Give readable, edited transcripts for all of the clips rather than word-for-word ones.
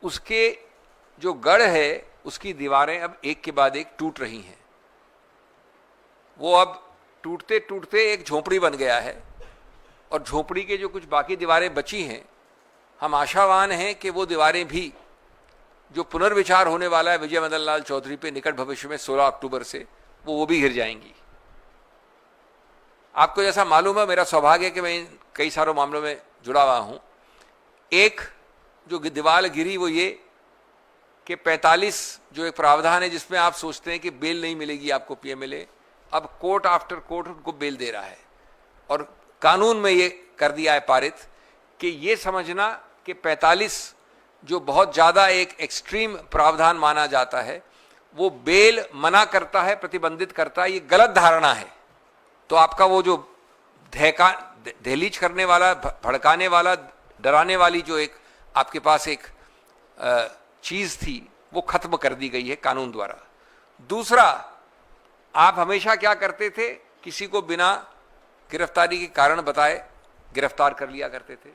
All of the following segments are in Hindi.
उसके जो गढ़ है उसकी दीवारें अब एक के बाद एक टूट रही हैं। वो अब टूटते टूटते एक झोपड़ी बन गया है और झोपड़ी के जो कुछ बाकी दीवारें बची हैं, हम आशावान हैं कि वो दीवारें भी जो पुनर्विचार होने वाला है विजय मदन लाल चौधरी पे निकट भविष्य में 16 अक्टूबर से, वो भी गिर जाएंगी। आपको जैसा मालूम है, मेरा सौभाग्य है कि मैं इन कई सारों मामलों में जुड़ा हुआ हूं। एक जो दीवार गिरी वो ये कि 45 जो एक प्रावधान है जिसमें आप सोचते हैं कि बेल नहीं मिलेगी आपको पीएमएलए, अब कोर्ट आफ्टर कोर्ट उनको बेल दे रहा है और कानून में ये कर दिया है पारित कि ये समझना कि 45 जो बहुत ज्यादा एक एक्सट्रीम प्रावधान माना जाता है वो बेल मना करता है, प्रतिबंधित करता है, ये गलत धारणा है। तो आपका वो जो दहलीज करने वाला, भड़काने वाला, डराने वाली जो एक आपके पास एक चीज थी वो खत्म कर दी गई है कानून द्वारा। दूसरा, आप हमेशा क्या करते थे, किसी को बिना गिरफ्तारी के कारण बताए गिरफ्तार कर लिया करते थे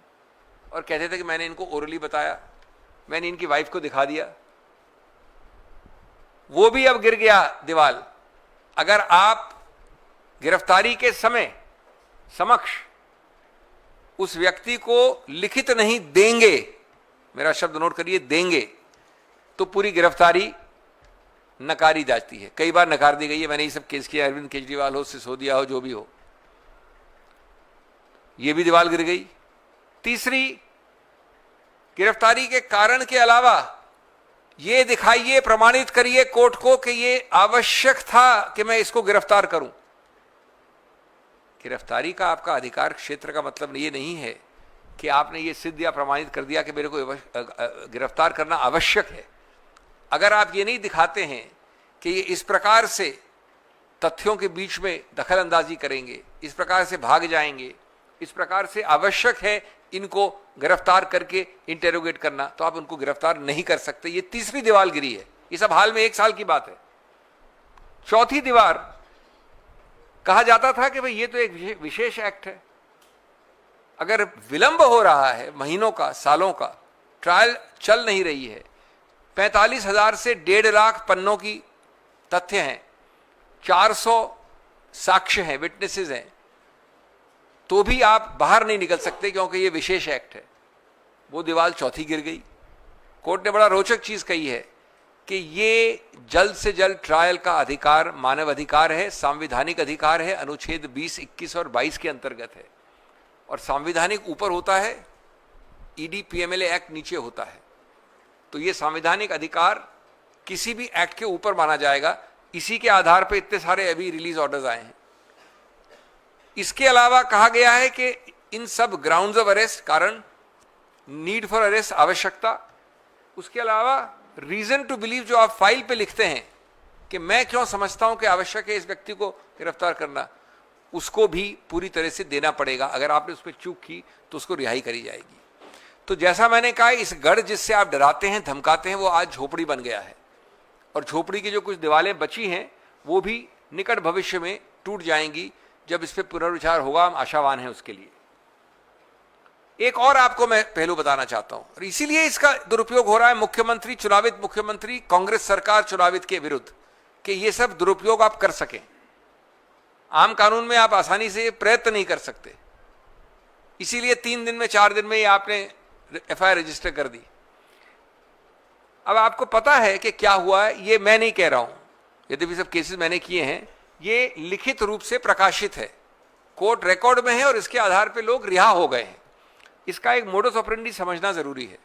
और कहते थे कि मैंने इनको ओरली बताया, मैंने इनकी वाइफ को दिखा दिया। वो भी अब गिर गया दीवाल। अगर आप गिरफ्तारी के समय समक्ष उस व्यक्ति को लिखित नहीं देंगे, मेरा शब्द नोट करिए, देंगे, तो पूरी गिरफ्तारी नकारी जाती है। कई बार नकार दी गई है, मैंने ये सब केस किया, अरविंद केजरीवाल हो, सिसोदिया हो, जो भी हो, ये भी दीवार गिर गई। तीसरी, गिरफ्तारी के कारण के अलावा ये दिखाइए, प्रमाणित करिए कोर्ट को कि ये आवश्यक था कि मैं इसको गिरफ्तार करूं। गिरफ्तारी का आपका अधिकार क्षेत्र का मतलब ये नहीं है कि आपने ये सिद्ध या प्रमाणित कर दिया कि मेरे को गिरफ्तार करना आवश्यक है। अगर आप ये नहीं दिखाते हैं कि ये इस प्रकार से तथ्यों के बीच में दखल अंदाजी करेंगे, इस प्रकार से भाग जाएंगे, इस प्रकार से आवश्यक है इनको गिरफ्तार करके इंटेरोगेट करना, तो आप उनको गिरफ्तार नहीं कर सकते। ये तीसरी दीवार गिरी है। ये सब हाल में 1 साल की बात है। चौथी दीवार, कहा जाता था कि भाई ये तो एक विशेष एक्ट है, अगर विलंब हो रहा है महीनों का, सालों का, ट्रायल चल नहीं रही है, 45,000 से 1.5 लाख पन्नों की तथ्य हैं, 400 साक्ष्य हैं, विटनेसेस हैं, तो भी आप बाहर नहीं निकल सकते क्योंकि ये विशेष एक्ट है। वो दीवार चौथी गिर गई। कोर्ट ने बड़ा रोचक चीज कही है कि ये जल्द से जल्द ट्रायल का अधिकार मानव अधिकार है, संवैधानिक अधिकार है, अनुच्छेद 20, 21 और 22 के अंतर्गत है। और संवैधानिक ऊपर होता है, ईडी पीएमएलए एक्ट नीचे होता है। तो ये संवैधानिक अधिकार किसी भी एक्ट के ऊपर माना जाएगा। इसी के आधार पर इतने सारे अभी रिलीज ऑर्डर्स आए हैं। इसके अलावा कहा गया है कि इन सब ग्राउंड्स ऑफ अरेस्ट, कारण, नीड फॉर अरेस्ट, आवश्यकता, उसके अलावा रीजन टू बिलीव जो आप फाइल पे लिखते हैं कि मैं क्यों समझता हूं कि आवश्यक है इस व्यक्ति को गिरफ्तार करना, उसको भी पूरी तरह से देना पड़ेगा। अगर आपने उस पर चूक की तो उसको रिहाई करी जाएगी। तो जैसा मैंने कहा, इस गढ़ जिससे आप डराते हैं, धमकाते हैं, वो आज झोपड़ी बन गया है और झोपड़ी की जो कुछ दीवारें बची हैं वो भी निकट भविष्य में टूट जाएंगी। जब इस पर पुनर्विचार होगा, हम आशावान हैं उसके लिए। एक और आपको मैं पहलू बताना चाहता हूं, और इसीलिए इसका दुरुपयोग हो रहा है मुख्यमंत्री, चुनावित मुख्यमंत्री, कांग्रेस सरकार चुनावित के विरुद्ध, कि ये सब दुरुपयोग आप कर सकें। आम कानून में आप आसानी से प्रयत्न नहीं कर सकते, इसीलिए 3 दिन में, 4 दिन में ये आपने एफआईआर रजिस्टर कर दी। अब आपको पता है कि क्या हुआ है, ये मैं नहीं कह रहा हूं, यद्यपि सब केसेस मैंने किए हैं, ये लिखित रूप से प्रकाशित है, कोर्ट रिकॉर्ड में है और इसके आधार पर लोग रिहा हो गए हैं। इसका एक मोडस ऑपरेंडी समझना जरूरी है।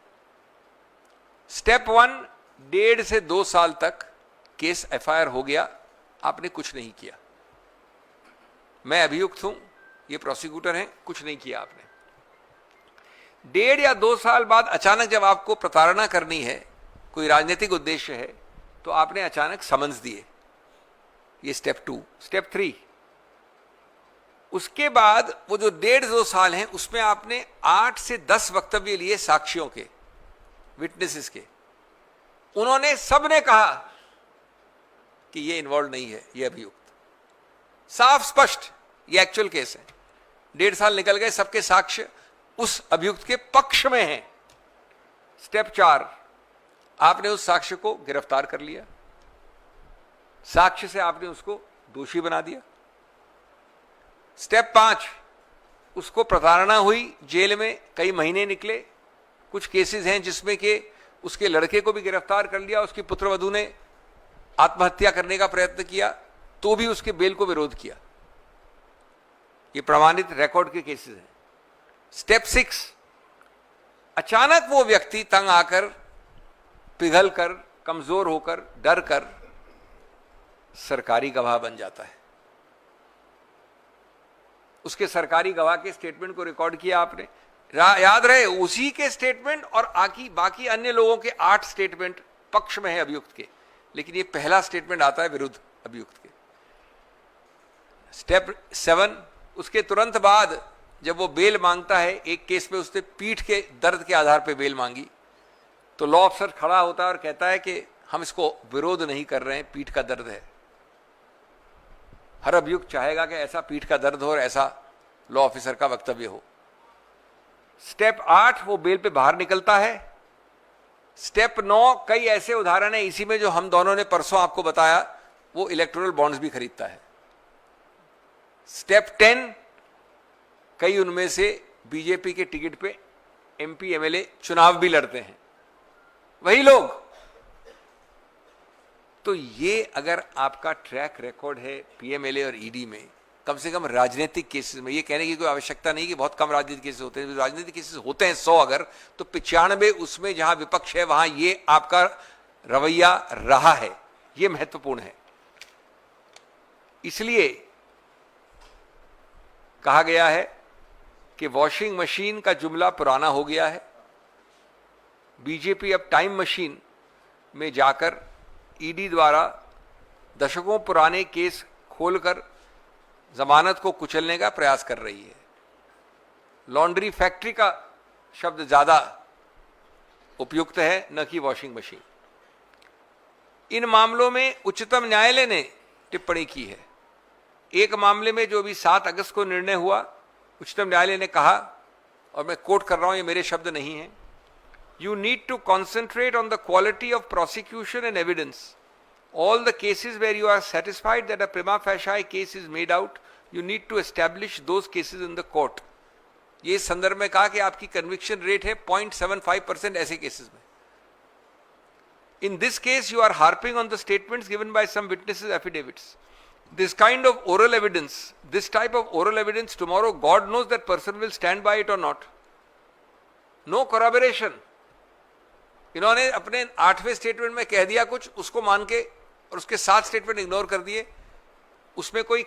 स्टेप 1, 1.5 से 2 साल तक केस एफआईआर हो गया, आपने कुछ नहीं किया। मैं अभियुक्त हूं, ये प्रोसिक्यूटर हैं, कुछ नहीं किया आपने। 1.5 या 2 साल बाद अचानक जब आपको प्रताड़ना करनी है, कोई राजनीतिक उद्देश्य है, तो आपने अचानक समन्स दिए, ये स्टेप 2। स्टेप 3, उसके बाद वो जो 1.5-2 साल हैं उसमें आपने 8 से 10 वक्तव्य लिए साक्षियों के, विटनेसेस के। उन्होंने, सबने कहा कि ये इन्वॉल्व नहीं है, ये अभियुक्त, साफ स्पष्ट, ये एक्चुअल केस है। 1.5 साल निकल गए, सबके साक्ष्य उस अभियुक्त के पक्ष में हैं। स्टेप 4, आपने उस साक्ष्य को गिरफ्तार कर लिया, साक्ष्य से आपने उसको दोषी बना दिया। स्टेप 5, उसको प्रताड़ना हुई, जेल में कई महीने निकले। कुछ केसेस हैं जिसमें कि उसके लड़के को भी गिरफ्तार कर लिया, उसकी पुत्रवधू ने आत्महत्या करने का प्रयत्न किया तो भी उसके बेल को विरोध किया। ये प्रमाणित रिकॉर्ड के केसेस हैं। स्टेप 6, अचानक वो व्यक्ति तंग आकर, पिघल कर, कमजोर होकर, डर कर सरकारी गवाह बन जाता है। उसके सरकारी गवाह के स्टेटमेंट को रिकॉर्ड किया आपने, याद रहे उसी के स्टेटमेंट और बाकी अन्य लोगों के 8 स्टेटमेंट पक्ष में है अभियुक्त के, लेकिन ये पहला स्टेटमेंट आता है विरुद्ध अभियुक्त के। स्टेप 7, उसके तुरंत बाद जब वो बेल मांगता है, एक केस में उसने पीठ के दर्द के आधार पर बेल मांगी, तो लॉ अफसर खड़ा होता है और कहता है कि हम इसको विरोध नहीं कर रहे हैं, पीठ का दर्द है। हर अभियुक्त चाहेगा कि ऐसा पीठ का दर्द हो और ऐसा लॉ ऑफिसर का वक्तव्य हो। स्टेप 8, वो बेल पे बाहर निकलता है। स्टेप 9, कई ऐसे उदाहरण है इसी में जो हम दोनों ने परसों आपको बताया, वो इलेक्टोरल बॉन्ड्स भी खरीदता है। स्टेप 10, कई उनमें से बीजेपी के टिकट पे एमपी एमएलए चुनाव भी लड़ते हैं, वही लोग। तो ये अगर आपका ट्रैक रिकॉर्ड है पीएमएलए और ईडी में, कम से कम राजनीतिक केसेस में, ये कहने की कोई आवश्यकता नहीं कि बहुत कम राजनीतिक केसेस होते हैं, राजनीतिक केसेस होते हैं 100 अगर, तो 95 उसमें जहां विपक्ष है वहां ये आपका रवैया रहा है, ये महत्वपूर्ण है। इसलिए कहा गया है कि वॉशिंग मशीन का जुमला पुराना हो गया है। बीजेपी अब टाइम मशीन में जाकर ईडी द्वारा दशकों पुराने केस खोलकर जमानत को कुचलने का प्रयास कर रही है। लॉन्ड्री फैक्ट्री का शब्द ज्यादा उपयुक्त है, न कि वॉशिंग मशीन। इन मामलों में उच्चतम न्यायालय ने टिप्पणी की है। एक मामले में जो भी 7 अगस्त को निर्णय हुआ, उच्चतम न्यायालय ने कहा, और मैं कोट कर रहा हूं, ये मेरे शब्द नहीं हैं, You need to concentrate on the quality of prosecution and evidence. All the cases where you are satisfied that a prima facie case is made out, you need to establish those cases in the court. ये इस संदर्भ में कहा कि आपकी कन्विक्शन रेट है 0.75% ऐसे केसेस में। In this case, you are harping on the statements given by some witnesses' affidavits. This kind of oral evidence, this type of oral evidence, tomorrow God knows that person will stand by it or not. No corroboration. इन्होंने अपने 8वें स्टेटमेंट में कह दिया कुछ, उसको मान के, और उसके 7 स्टेटमेंट इग्नोर कर दिए, उसमें कोई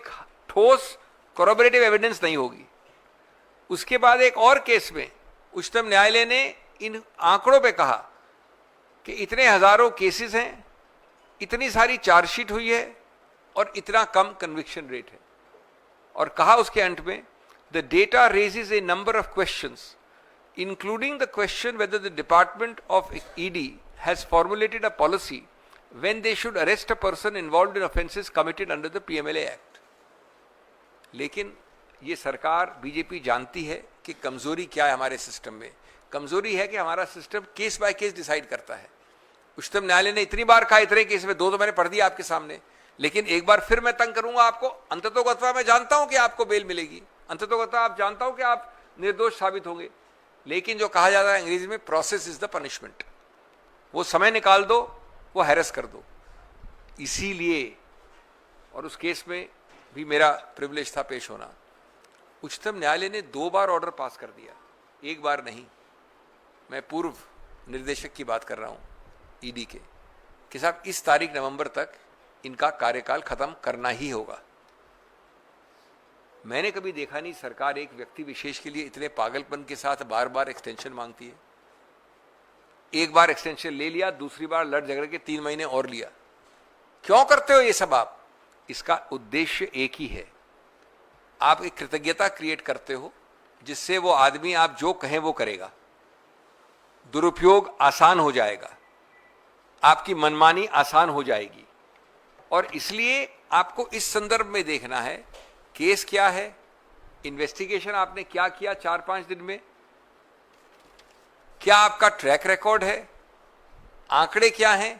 ठोस कोरोबरेटिव एविडेंस नहीं होगी। उसके बाद एक और केस में उच्चतम न्यायालय ने इन आंकड़ों पे कहा कि इतने हजारों केसेस हैं, इतनी सारी चार्जशीट हुई है और इतना कम कन्विक्शन रेट है, और कहा उसके अंत में, the data raises A number of questions including the question whether the Department of ED has formulated a policy when they should arrest a person involved in offences committed under the PMLA Act. लेकिन ये सरकार बीजेपी जानती है कि कमजोरी क्या है हमारे सिस्टम में। कमजोरी है कि हमारा system case by case decide करता है। उच्चतम न्यायालय ने इतनी बार कहा, इतने केस में 2 तो मैंने पढ़ दिया आपके सामने, लेकिन एक बार फिर मैं तंग करूंगा आपको। अंततोगत्वा मैं जानता हूं कि आपको बेल मिलेगी, अंततोगत्वा आप जानता हूं कि आप निर्दोष साबित होंगे, लेकिन जो कहा जाता है अंग्रेजी में, प्रोसेस इज द पनिशमेंट। वो समय निकाल दो, वो हैरेस कर दो। इसीलिए, और उस केस में भी मेरा प्रिविलेज था पेश होना, उच्चतम न्यायालय ने 2 बार ऑर्डर पास कर दिया, एक बार नहीं। मैं पूर्व निर्देशक की बात कर रहा हूं ईडी के, कि साहब इस तारीख नवंबर तक इनका कार्यकाल खत्म करना ही होगा। मैंने कभी देखा नहीं सरकार एक व्यक्ति विशेष के लिए इतने पागलपन के साथ बार बार एक्सटेंशन मांगती है। एक बार एक्सटेंशन ले लिया, दूसरी बार लड़ झगड़ के 3 महीने और लिया। क्यों करते हो ये सब आप? इसका उद्देश्य एक ही है, आप एक कृतज्ञता क्रिएट करते हो जिससे वो आदमी आप जो कहें वो करेगा, दुरुपयोग आसान हो जाएगा, आपकी मनमानी आसान हो जाएगी। और इसलिए आपको इस संदर्भ में देखना है, केस क्या है, इन्वेस्टिगेशन आपने क्या किया 4-5 दिन में, क्या आपका ट्रैक रिकॉर्ड है, आंकड़े क्या हैं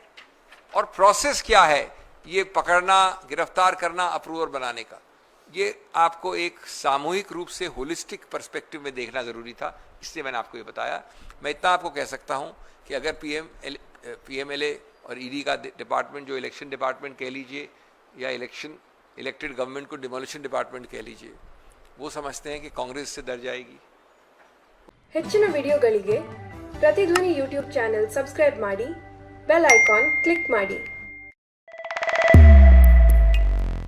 और प्रोसेस क्या है ये पकड़ना, गिरफ्तार करना, अप्रूवर बनाने का, ये आपको एक सामूहिक रूप से होलिस्टिक पर्सपेक्टिव में देखना जरूरी था, इसलिए मैंने आपको ये बताया। मैं इतना आपको कह सकता हूं कि अगर पीएमएलए और ईडी का डिपार्टमेंट, जो इलेक्शन डिपार्टमेंट कह लीजिए या इलेक्टेड गवर्नमेंट को डिमोलिशन डिपार्टमेंट कह लीजिए, वो समझते हैं कि कांग्रेस से डर जाएगी। ಹೆಚ್ಚಿನ ವಿಡಿಯೋಗಳಿಗೆ ಪ್ರತಿಧ್ವನಿ ಯೂಟ್ಯೂಬ್ ಚಾನೆಲ್ ಸಬ್ಸ್ಕ್ರೈಬ್ ಮಾಡಿ, ಬೆಲ್ ಐಕಾನ್ ಕ್ಲಿಕ್ ಮಾಡಿ।